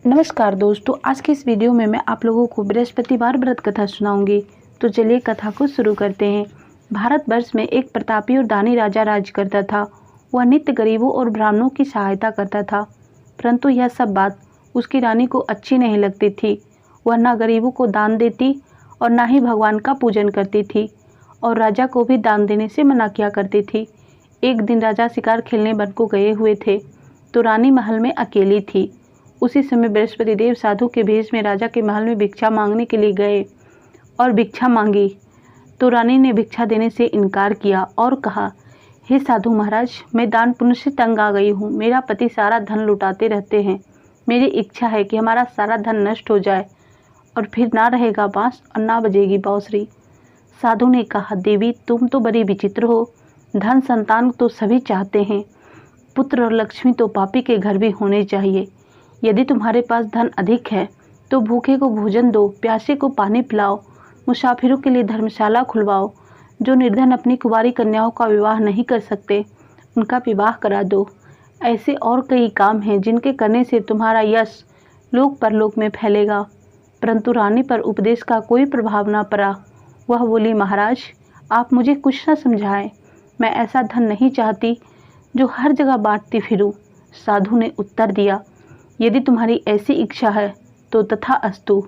नमस्कार दोस्तों, आज की इस वीडियो में मैं आप लोगों को बृहस्पतिवार व्रत कथा सुनाऊंगी। तो चलिए कथा को शुरू करते हैं। भारतवर्ष में एक प्रतापी और दानी राजा राज करता था। वह नित्य गरीबों और ब्राह्मणों की सहायता करता था, परंतु यह सब बात उसकी रानी को अच्छी नहीं लगती थी। वह न गरीबों को दान देती और न ही भगवान का पूजन करती थी, और राजा को भी दान देने से मना किया करती थी। एक दिन राजा शिकार खेलने वन को गए हुए थे, तो रानी महल में अकेली थी। उसी समय बृहस्पति देव साधु के भेष में राजा के महल में भिक्षा मांगने के लिए गए और भिक्षा मांगी, तो रानी ने भिक्षा देने से इनकार किया और कहा, हे साधु महाराज, मैं दान पुण्य से तंग आ गई हूँ। मेरा पति सारा धन लुटाते रहते हैं। मेरी इच्छा है कि हमारा सारा धन नष्ट हो जाए और फिर ना रहेगा बांस और ना बजेगी बांसुरी। साधु ने कहा, देवी तुम तो बड़ी विचित्र हो। धन संतान तो सभी चाहते हैं, पुत्र और लक्ष्मी तो पापी के घर भी होने चाहिए। यदि तुम्हारे पास धन अधिक है तो भूखे को भोजन दो, प्यासे को पानी पिलाओ, मुसाफिरों के लिए धर्मशाला खुलवाओ। जो निर्धन अपनी कुंवारी कन्याओं का विवाह नहीं कर सकते, उनका विवाह करा दो। ऐसे और कई काम हैं जिनके करने से तुम्हारा यश लोक परलोक में फैलेगा। परंतु रानी पर उपदेश का कोई प्रभाव न पड़ा। वह बोली, महाराज आप मुझे कुछ न समझाएं। मैं ऐसा धन नहीं चाहती जो हर जगह बांटती फिरूं। साधु ने उत्तर दिया, यदि तुम्हारी ऐसी इच्छा है तो तथा अस्तु।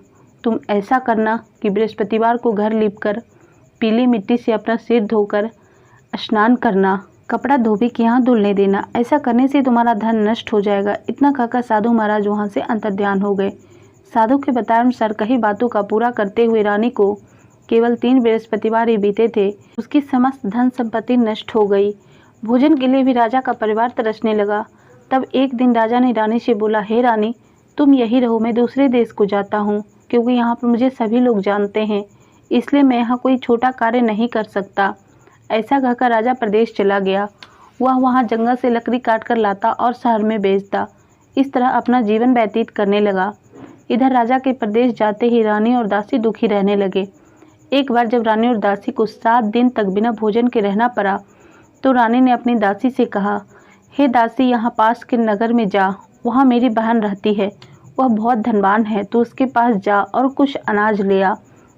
तुम ऐसा करना कि बृहस्पतिवार को घर लीपकर पीली मिट्टी से अपना सिर धोकर स्नान करना, कपड़ा धोबी के यहाँ धुलने देना। ऐसा करने से तुम्हारा धन नष्ट हो जाएगा। इतना कहकर साधु महाराज वहाँ से अंतर्ध्यान हो गए। साधु के बताए अनुसार कई बातों का पूरा करते हुए रानी को केवल 3 बृहस्पतिवार ही बीते थे, उसकी समस्त धन संपत्ति नष्ट हो गई। भोजन के लिए भी राजा का परिवार तरसने लगा। तब एक दिन राजा ने रानी से बोला, हे रानी तुम यही रहो, मैं दूसरे देश को जाता हूँ, क्योंकि यहाँ पर मुझे सभी लोग जानते हैं, इसलिए मैं यहाँ कोई छोटा कार्य नहीं कर सकता। ऐसा कहकर राजा प्रदेश चला गया। वह वहाँ जंगल से लकड़ी काट कर लाता और शहर में बेचता। इस तरह अपना जीवन व्यतीत करने लगा। इधर राजा के प्रदेश जाते ही रानी और दासी दुखी रहने लगे। एक बार जब रानी और दासी को 7 दिन तक बिना भोजन के रहना पड़ा, तो रानी ने अपनी दासी से कहा, हे दासी, यहाँ पास के नगर में जा, वहाँ मेरी बहन रहती है। वह बहुत धनवान है, तो उसके पास जा और कुछ अनाज ले आ,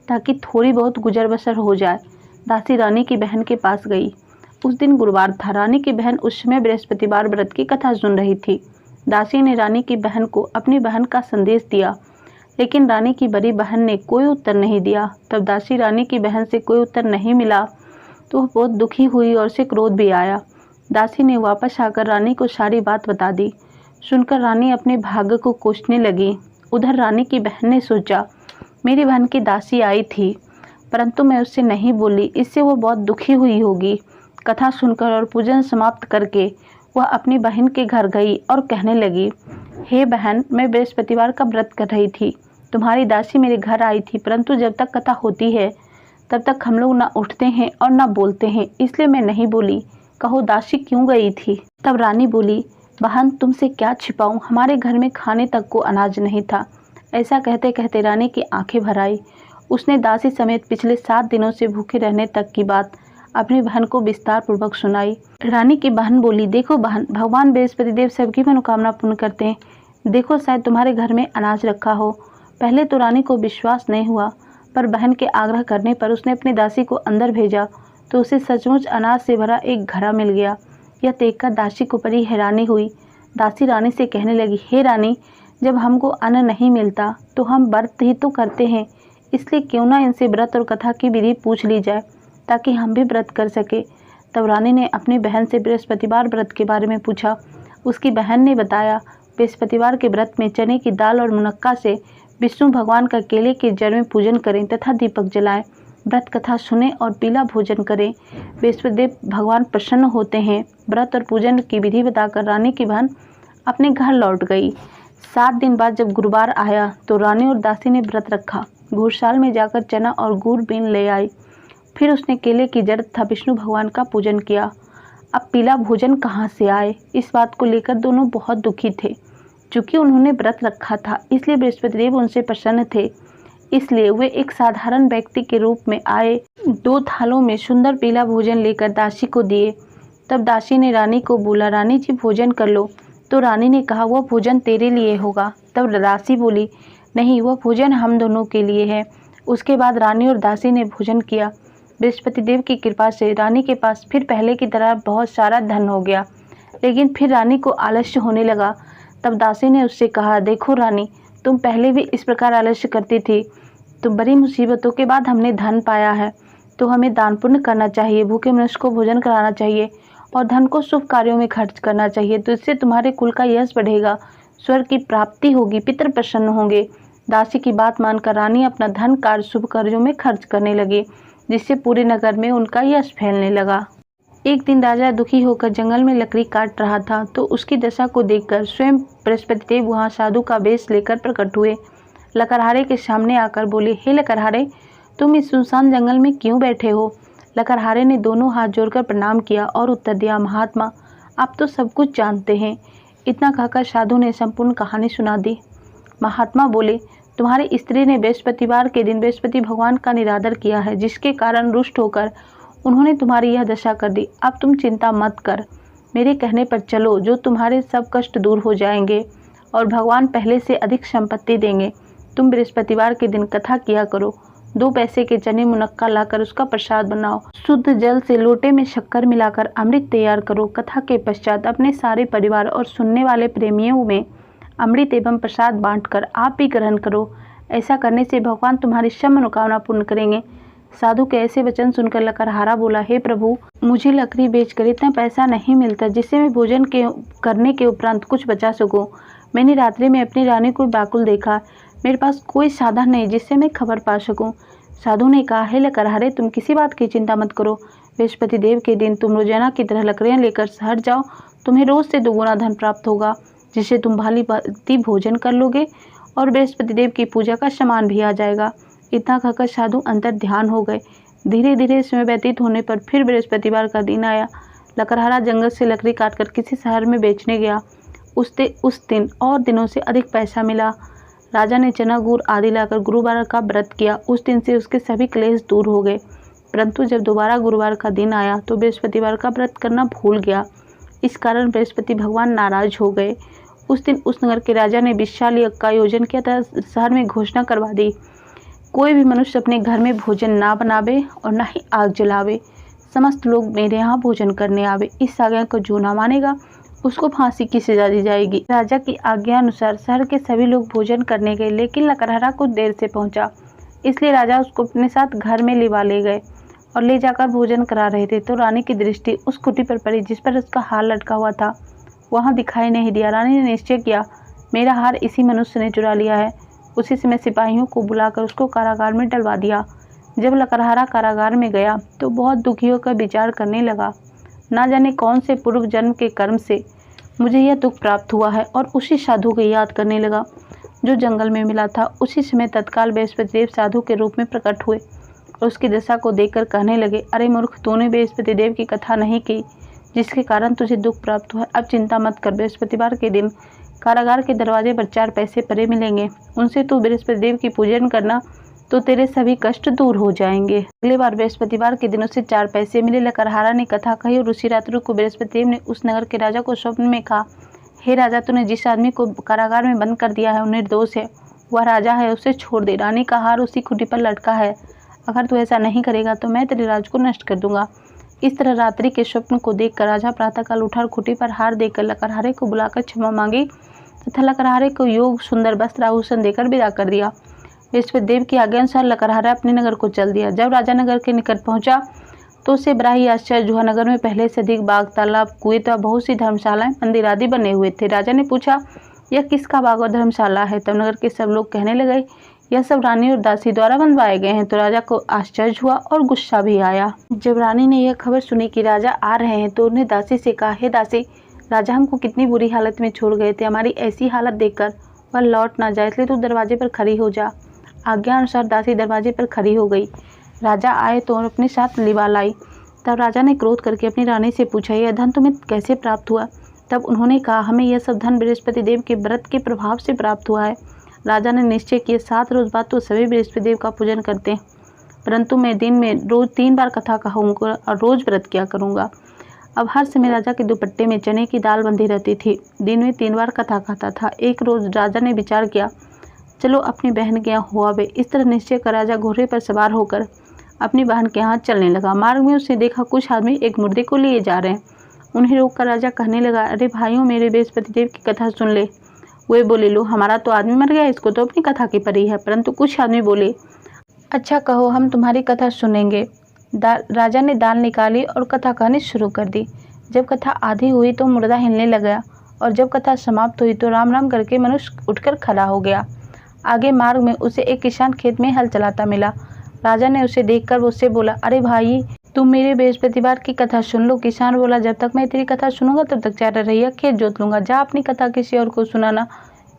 ताकि थोड़ी बहुत गुजर बसर हो जाए। दासी रानी की बहन के पास गई। उस दिन गुरुवार था। रानी की बहन उस समय बृहस्पतिवार व्रत की कथा सुन रही थी। दासी ने रानी की बहन को अपनी बहन का संदेश दिया, लेकिन रानी की बड़ी बहन ने कोई उत्तर नहीं दिया। तब दासी रानी की बहन से कोई उत्तर नहीं मिला तो वह बहुत दुखी हुई और उसे क्रोध भी आया। दासी ने वापस आकर रानी को सारी बात बता दी। सुनकर रानी अपने भाग्य को कोसने लगी। उधर रानी की बहन ने सोचा, मेरी बहन की दासी आई थी, परंतु मैं उससे नहीं बोली, इससे वो बहुत दुखी हुई होगी। कथा सुनकर और पूजन समाप्त करके वह अपनी बहन के घर गई और कहने लगी, हे बहन, मैं बृहस्पतिवार का व्रत कर रही थी। तुम्हारी दासी मेरे घर आई थी, परंतु जब तक कथा होती है तब तक हम लोग ना उठते हैं और ना बोलते हैं, इसलिए मैं नहीं बोली। कहो दासी क्यों गई थी? तब रानी बोली, बहन तुमसे क्या छिपाऊं, हमारे घर में खाने तक को अनाज नहीं था। ऐसा कहते कहते रानी की आंखें भर आई। उसने दासी समेत पिछले 7 दिनों से भूखे रहने तक की बात अपनी बहन को विस्तार पूर्वक सुनाई। रानी की बहन बोली, देखो बहन, भगवान बृहस्पति देव सबकी मनोकामना पूर्ण करते हैं। देखो शायद तुम्हारे घर में अनाज रखा हो। पहले तो रानी को विश्वास नहीं हुआ, पर बहन के आग्रह करने पर उसने अपनी दासी को अंदर भेजा, तो उसे सचमुच अनाज से भरा एक घड़ा मिल गया। यह देखकर दासी को बड़ी हैरानी हुई। दासी रानी से कहने लगी, हे रानी, जब हमको अन्न नहीं मिलता तो हम व्रत ही तो करते हैं, इसलिए क्यों ना इनसे व्रत और कथा की विधि पूछ ली जाए, ताकि हम भी व्रत कर सके। तब रानी ने अपनी बहन से बृहस्पतिवार व्रत के बारे में पूछा। उसकी बहन ने बताया, बृहस्पतिवार के व्रत में चने की दाल और मुनक्का से विष्णु भगवान का केले के जड़ में पूजन करें तथा दीपक जलाएं, व्रत कथा सुने और पीला भोजन करें। बृहस्पतिदेव भगवान प्रसन्न होते हैं। व्रत और पूजन की विधि बताकर रानी की बहन अपने घर लौट गई। 7 दिन बाद जब गुरुवार आया तो रानी और दासी ने व्रत रखा। घुड़साल में जाकर चना और गुड़ बीन ले आई। फिर उसने केले की जड़ तथा विष्णु भगवान का पूजन किया। अब पीला भोजन कहाँ से आए, इस बात को लेकर दोनों बहुत दुखी थे। चूँकि उन्होंने व्रत रखा था, इसलिए बृहस्पतिदेव उनसे प्रसन्न थे। इसलिए वे एक साधारण व्यक्ति के रूप में आए। 2 थालों में सुंदर पीला भोजन लेकर दासी को दिए। तब दासी ने रानी को बोला, रानी जी भोजन कर लो। तो रानी ने कहा, वह भोजन तेरे लिए होगा। तब दासी बोली, नहीं, वह भोजन हम दोनों के लिए है। उसके बाद रानी और दासी ने भोजन किया। बृहस्पति देव की कृपा से रानी के पास फिर पहले की तरह बहुत सारा धन हो गया, लेकिन फिर रानी को आलस्य होने लगा। तब दासी ने उससे कहा, देखो रानी, तुम पहले भी इस प्रकार आलस्य करती थी, तो बड़ी मुसीबतों के बाद हमने धन पाया है, तो हमें दान पुण्य करना चाहिए, भूखे मनुष्य को भोजन कराना चाहिए और धन को शुभ कार्यों में खर्च करना चाहिए, तो इससे तुम्हारे कुल का यश बढ़ेगा, स्वर्ग की प्राप्ति होगी, पितर प्रसन्न होंगे। दासी की बात मानकर रानी अपना धन कार्य शुभ कार्यों में खर्च करने लगी, जिससे पूरे नगर में उनका यश फैलने लगा। एक दिन राजा दुखी होकर जंगल में लकड़ी काट रहा था, तो उसकी दशा को देखकर स्वयं बृहस्पति देव वहाँ साधु का वेश लेकर प्रकट हुए। लकड़हारे के सामने आकर बोले, हे लकड़हारे, तुम इस सुनसान जंगल में क्यों बैठे हो? लकड़हारे ने दोनों हाथ जोड़कर प्रणाम किया और उत्तर दिया, महात्मा, आप तो सब कुछ जानते हैं। इतना कहकर साधु ने संपूर्ण कहानी सुना दी। महात्मा बोले, तुम्हारी स्त्री ने बृहस्पतिवार के दिन बृहस्पति भगवान का निरादर किया है, जिसके कारण रुष्ट होकर उन्होंने तुम्हारी यह दशा कर दी। अब तुम चिंता मत कर, मेरे कहने पर चलो, जो तुम्हारे सब कष्ट दूर हो जाएंगे और भगवान पहले से अधिक संपत्ति देंगे। तुम बृहस्पतिवार के दिन कथा किया करो, 2 पैसे के चने मुनक्का लाकर उसका प्रसाद बनाओ, शुद्ध जल से लोटे में शक्कर मिलाकर अमृत तैयार करो। कथा के पश्चात अपने सारे परिवार और सुनने वाले प्रेमियों में अमृत एवं प्रसाद बांटकर आप भी ग्रहण करो। ऐसा करने से भगवान तुम्हारी सब मनोकामना पूर्ण करेंगे। साधु के ऐसे वचन सुनकर लकड़हारा बोला, हे प्रभु, मुझे लकड़ी बेचकर इतना पैसा नहीं मिलता जिससे मैं भोजन करने के उपरांत कुछ बचा सकूं। मैंने रात्रि में अपनी रानी को व्याकुल देखा, मेरे पास कोई साधन नहीं जिससे मैं खबर पा सकूं। साधु ने कहा, हे लकड़हारे, तुम किसी बात की चिंता मत करो। बृहस्पति देव के दिन तुम रोजाना की तरह लकड़ियाँ लेकर शहर जाओ, तुम्हें रोज से 2 गुना धन प्राप्त होगा, जिससे तुम भाली भांति भोजन कर लोगे और बृहस्पति देव की पूजा का सामान भी आ जाएगा। इतना कहकर साधु अंतर ध्यान हो गए। धीरे धीरे समय व्यतीत होने पर फिर बृहस्पतिवार का दिन आया। लकड़हारा जंगल से लकड़ी काटकर किसी शहर में बेचने गया। उस दिन और दिनों से अधिक पैसा मिला। राजा ने चना गुड़ आदि लाकर गुरुवार का व्रत किया। उस दिन से उसके सभी क्लेश दूर हो गए। परंतु जब दोबारा गुरुवार का दिन आया तो बृहस्पतिवार का व्रत करना भूल गया। इस कारण बृहस्पति भगवान नाराज हो गए। उस दिन उस नगर के राजा ने विशाल यज्ञ का आयोजन किया था। शहर में घोषणा करवा दी, कोई भी मनुष्य अपने घर में भोजन ना बनावे और ना ही आग जलावे। समस्त लोग मेरे यहाँ भोजन करने आवे। इस आज्ञा को जो ना मानेगा उसको फांसी की सजा दी जाएगी। राजा की आज्ञा अनुसार शहर के सभी लोग भोजन करने गए, लेकिन लकड़हारा कुछ देर से पहुंचा, इसलिए राजा उसको अपने साथ घर में लिवा ले गए और ले जाकर भोजन करा रहे थे। तो रानी की दृष्टि उस खूंटी पर पड़ी जिस पर उसका हार लटका हुआ था। वहाँ दिखाई नहीं दिया। रानी ने निश्चय किया, मेरा हार इसी मनुष्य ने चुरा लिया है। उसी समय सिपाहियों को बुलाकर उसको कारागार में डलवा दिया। जब लकड़हारा कारागार में गया तो बहुत दुखी होकर विचार करने लगा, ना जाने कौन से पूर्व जन्म के कर्म से मुझे यह दुख प्राप्त हुआ है, और उसी साधु को याद करने लगा जो जंगल में मिला था। उसी समय तत्काल बृहस्पति देव साधु के रूप में प्रकट हुए और उसकी दशा को देखकर कहने लगे, अरे मूर्ख, तूने बृहस्पति देव की कथा नहीं की, जिसके कारण तुझे दुख प्राप्त हुआ। अब चिंता मत कर, बृहस्पतिवार के दिन कारागार के दरवाजे पर 4 पैसे पड़े मिलेंगे, उनसे तू बृहस्पति देव की पूजन करना तो तेरे सभी कष्ट दूर हो जाएंगे। अगले बार बृहस्पतिवार के दिन उसे 4 पैसे मिले। लकड़हारा ने कथा कही और उसी रात्रि को बृहस्पति देव ने उस नगर के राजा को स्वप्न में कहा, हे राजा, तूने जिस आदमी को कारागार में बंद कर दिया है वो निर्दोष है, वह राजा है, उसे छोड़ दे। रानी का हार उसी खूंटी पर लटका है, अगर तू ऐसा नहीं करेगा तो मैं तेरे राज को नष्ट कर दूंगा। इस तरह रात्रि के स्वप्न को देखकर राजा प्रातःकाल उठा और खूंटी पर हार देकर लकड़हारे को बुलाकर क्षमा मांगी तथा लकड़हारे को योग सुंदर वस्त्र आभूषण देकर विदा कर दिया। बृहस्पति देव की आज्ञा अनुसार लकड़हारा अपने नगर को चल दिया। जब राजा नगर के निकट पहुंचा तो उसे बड़ा ही आश्चर्य हुआ। नगर में पहले से अधिक बाग, तालाब, कुएं तथा बहुत सी धर्मशालाएं, मंदिर आदि बने हुए थे। राजा ने पूछा, यह किसका बाग और धर्मशाला है? तब नगर के सब लोग कहने लगे, यह सब रानी और दासी द्वारा बनवाए गए हैं। तो राजा को आश्चर्य हुआ और गुस्सा भी आया। जब रानी ने यह खबर सुनी कि राजा आ रहे हैं तो उन्हें दासी से कहा, हे दासी, राजा हमको कितनी बुरी हालत में छोड़ गए थे, हमारी ऐसी हालत देखकर वह लौट ना जाए, इसलिए तू दरवाजे पर खड़ी हो जा। आज्ञा अनुसार दासी दरवाजे पर खड़ी हो गई। राजा आए तो अपने साथ लिवा लाई। तब राजा ने क्रोध करके अपनी रानी से पूछा, यह धन तुम्हें कैसे प्राप्त हुआ? तब उन्होंने कहा, हमें यह सब धन बृहस्पति देव के व्रत के प्रभाव से प्राप्त हुआ है। राजा ने निश्चय किया, 7 रोज बाद तो सभी बृहस्पति देव का पूजन करते हैं, परंतु मैं दिन में रोज 3 बार कथा कहूँगा और रोज व्रत किया करूँगा। अब हर समय राजा के दुपट्टे में चने की दाल बंधी रहती थी। दिन में 3 बार कथा खाता था। एक रोज़ राजा ने विचार किया, चलो अपनी बहन के यहाँ हो आवे। इस तरह निश्चय कर राजा घोड़े पर सवार होकर अपनी बहन के यहाँ चलने लगा। मार्ग में उसने देखा कुछ आदमी एक मुर्दे को लिए जा रहे हैं। उन्हें रोककर राजा कहने लगा, अरे भाइयों, मेरे बृहस्पति देव की कथा सुन ले। वे बोले, लो, हमारा तो आदमी मर गया, इसको तो अपनी कथा की परी है। परंतु कुछ आदमी बोले, अच्छा कहो, हम तुम्हारी कथा सुनेंगे। राजा ने दाल निकाली और कथा कहनी शुरू कर दी। जब कथा आधी हुई तो मुर्दा हिलने लगा और जब कथा समाप्त हुई तो राम राम करके मनुष्य उठकर खड़ा हो गया। आगे मार्ग में उसे एक किसान खेत में हल चलाता मिला। राजा ने उसे देखकर उससे बोला, अरे भाई, तुम मेरे बृहस्पतिवार की कथा सुन लो। किसान बोला, जब तक मैं तेरी कथा सुनूंगा तब तक चारा रहिया खेत जोत लूंगा, जा अपनी कथा किसी और को सुनाना।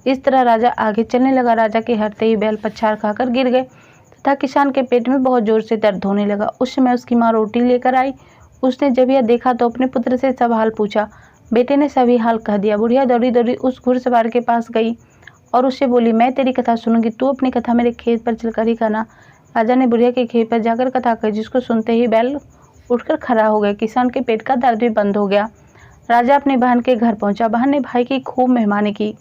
इस तरह राजा आगे चलने लगा। राजा के हटते ही बैल पछाड़ खाकर गिर गए तथा किसान के पेट में बहुत जोर से दर्द होने लगा। उस समय उसकी माँ रोटी लेकर आई। उसने जब यह देखा तो अपने पुत्र से सब हाल पूछा। बेटे ने सभी हाल कह दिया। बुढ़िया दौड़ी दौड़ी उस घुड़सवार के पास गई और उससे बोली, मैं तेरी कथा सुनूंगी, तू अपनी कथा मेरे खेत पर चलकर ही कहना। राजा ने बुढ़िया के खेत पर जाकर कथा कही, जिसको सुनते ही बैल उठकर खड़ा हो गया। किसान के पेट का दर्द भी बंद हो गया। राजा अपनी बहन के घर पहुंचा। बहन ने भाई की खूब मेहमानी की।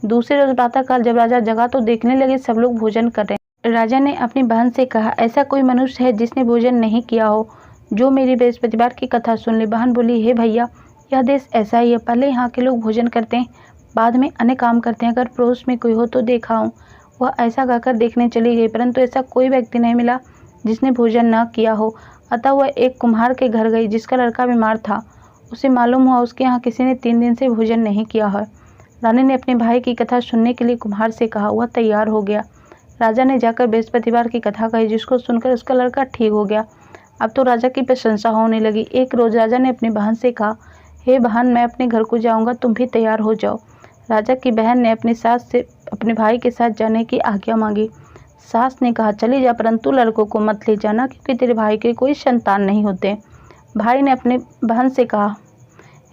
दूसरे रोज प्रातःकाल जब राजा जगा तो देखने लगे सब लोग भोजन कर रहे हैं। राजा ने अपनी बहन से कहा, ऐसा कोई मनुष्य है जिसने भोजन नहीं किया हो, जो मेरी बृहस्पतिवार की कथा सुन ले। बहन बोली, हे भैया, यह देश ऐसा ही है। पहले यहाँ के लोग भोजन करते हैं, बाद में अन्य काम करते हैं। अगर पड़ोस में कोई हो तो देखा हूँ। वह ऐसा कहकर देखने चली गई, परंतु ऐसा कोई व्यक्ति नहीं मिला जिसने भोजन न किया हो। अतः वह एक कुम्हार के घर गई जिसका लड़का बीमार था। उसे मालूम हुआ उसके यहाँ किसी ने 3 दिन से भोजन नहीं किया है। रानी ने अपने भाई की कथा सुनने के लिए कुम्हार से कहा। वह तैयार हो गया। राजा ने जाकर बृहस्पतिवार की कथा कही, जिसको सुनकर उसका लड़का ठीक हो गया। अब तो राजा की प्रशंसा होने लगी। एक रोज राजा ने अपनी बहन से कहा, हे बहन, मैं अपने घर को जाऊंगा, तुम भी तैयार हो जाओ। राजा की बहन ने अपनी सास से अपने भाई के साथ जाने की आज्ञा मांगी। सास ने कहा, चली जा, परंतु लड़कों को मत ले जाना, क्योंकि तेरे भाई के कोई संतान नहीं होते। भाई ने अपनी बहन से कहा,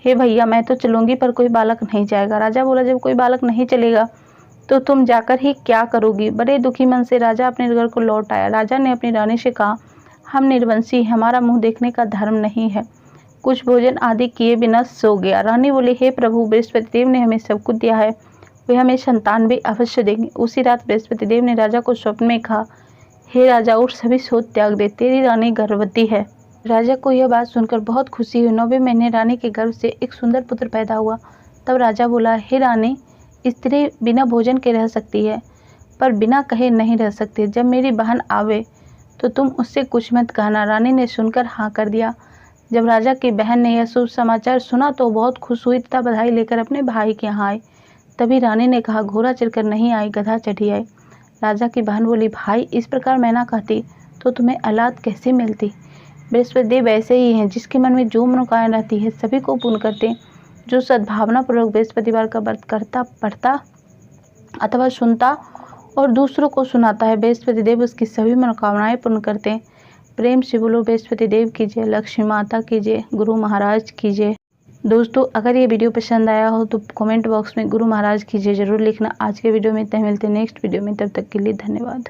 हे भैया, मैं तो चलूंगी, पर कोई बालक नहीं जाएगा। राजा बोला, जब कोई बालक नहीं चलेगा तो तुम जाकर ही क्या करोगी। बड़े दुखी मन से राजा अपने घर को लौट आया। राजा ने अपनी रानी से कहा, हम निर्वंशी, हमारा मुंह देखने का धर्म नहीं है। कुछ भोजन आदि किए बिना सो गया। रानी बोली, हे प्रभु, बृहस्पति देव ने हमें सब कुछ दिया है, वे हमें संतान भी अवश्य देंगे। उसी रात बृहस्पति देव ने राजा को स्वप्न में कहा, हे राजा, उठ, सभी शोध त्याग दे, तेरी रानी गर्भवती है। राजा को यह बात सुनकर बहुत खुशी हुई। 9वें महीने रानी के गर्भ से एक सुंदर पुत्र पैदा हुआ। तब राजा बोला, हे रानी, स्त्री बिना भोजन के रह सकती है, पर बिना कहे नहीं रह सकती। जब मेरी बहन आवे तो तुम उससे कुछ मत कहना। रानी ने सुनकर हाँ कर दिया। जब राजा की बहन ने यह शुभ समाचार सुना तो बहुत खुश हुई तथा बधाई लेकर अपने भाई के यहाँ आई। तभी रानी ने कहा, घोड़ा चढ़कर नहीं आई, गधा चढ़ी आई। राजा की बहन बोली, भाई, इस प्रकार मैं ना कहती तो तुम्हें औलाद कैसे मिलती। बृहस्पति देव ऐसे ही हैं, जिसके मन में जो मनोकामना रहती है सभी को पूर्ण करते हैं। जो सद्भावना पूर्वक बृहस्पतिवार का व्रत करता, पढ़ता अथवा सुनता और दूसरों को सुनाता है, बृहस्पति देव उसकी सभी मनोकामनाएं पूर्ण करते हैं। प्रेम से बोलो, बृहस्पति देव की जय, लक्ष्मी माता की जय, गुरु महाराज की जय। दोस्तों, अगर ये वीडियो पसंद आया हो तो कमेंट बॉक्स में गुरु महाराज की जय जरूर लिखना। आज के वीडियो में इतना, मिलते हैं नेक्स्ट वीडियो में, तब तक के लिए धन्यवाद।